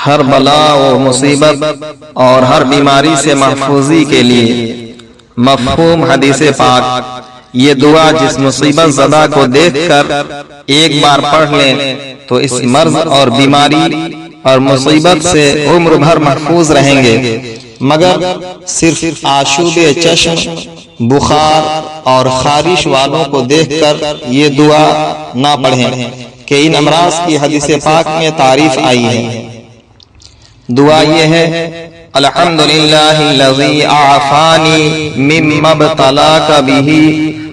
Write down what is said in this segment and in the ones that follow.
ہر بلا و مصیبت اور ہر بیماری سے محفوظی کے لیے۔ مفہوم حدیث پاک: یہ دعا جس مصیبت زدہ کو دیکھ کر ایک بار پڑھ لیں تو اس مرض اور بیماری اور مصیبت سے عمر بھر محفوظ رہیں گے، مگر صرف آشوب چشم، بخار اور خارش والوں کو دیکھ کر یہ دعا نہ پڑھیں کہ ان امراض کی حدیث پاک میں تعریف آئی ہے۔ دعا یہ ہے: الحمدللہ الذی اعافانی مما ابتلاک بہ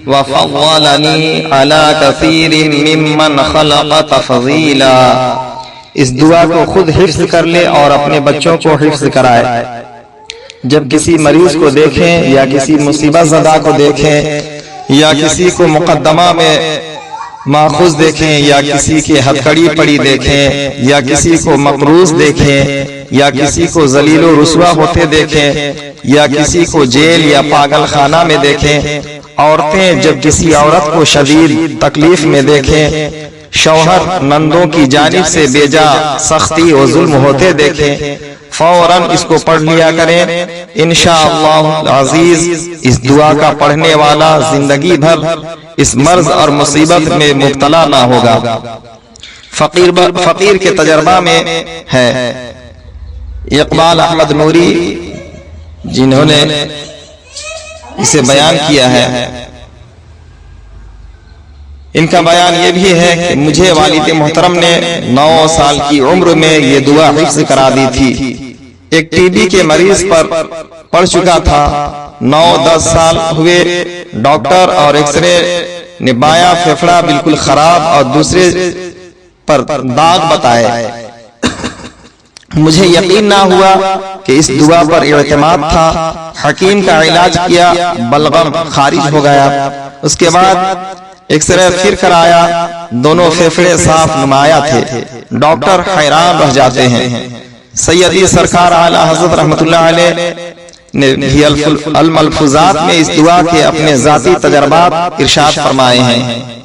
وفضلنی علی کثیر ممن خلق تفضیلا۔ اس دعا کو خود حفظ کر لے اور اپنے بچوں کو حفظ کرائے۔ جب کسی مریض کو دیکھیں یا کسی مصیبت زدہ کو دیکھیں یا کسی کو مقدمہ میں ماخوذ دیکھیں یا کسی کی ہتھکڑی پڑی دیکھیں یا کسی کو مقروض دیکھیں یا کسی کو ذلیل و رسوا ہوتے دیکھیں یا کسی کو جیل یا پاگل خانہ میں دیکھیں، عورتیں جب کسی عورت کو شدید تکلیف میں دیکھیں، شوہر نندوں کی جانب سے بیجا سختی و ظلم ہوتے دیکھیں، فوراً اس کو پڑھ لیا کریں۔ انشاءاللہ العزیز اس دعا کا پڑھنے والا زندگی بھر اس مرض اور مصیبت میں مبتلا نہ ہوگا۔ فقیر کے تجربہ میں ہے اقبال احمد نوری جنہوں نے اسے بیان کیا ہے۔ ان کا بیان یہ بھی ہے کہ مجھے والد محترم نے 9 سال کی عمر میں یہ دعا حفظ کرا دی تھی۔ ایک ٹی بی کے مریض پر پڑ چکا تھا، 9-10 سال ہوئے، ڈاکٹر اور ایکس رے نے بایاں پھیپھڑا بالکل خراب اور دوسرے پر داغ بتائے۔ مجھے یقین نہ ہوا کہ اس دعا پر اعتماد تھا۔ حکیم کا علاج کیا، بلغم خارج ہو گیا۔ اس کے بعد ایکس رے پھر کرایا، دونوں پھیپھڑے صاف نمایاں تھے۔ ڈاکٹر حیران رہ جاتے ہیں۔ سیدی سرکار اعلی حضرت رحمت اللہ علیہ نے بھی الملفوظات میں اس دعا کے اپنے ذاتی تجربات ارشاد فرمائے ہیں۔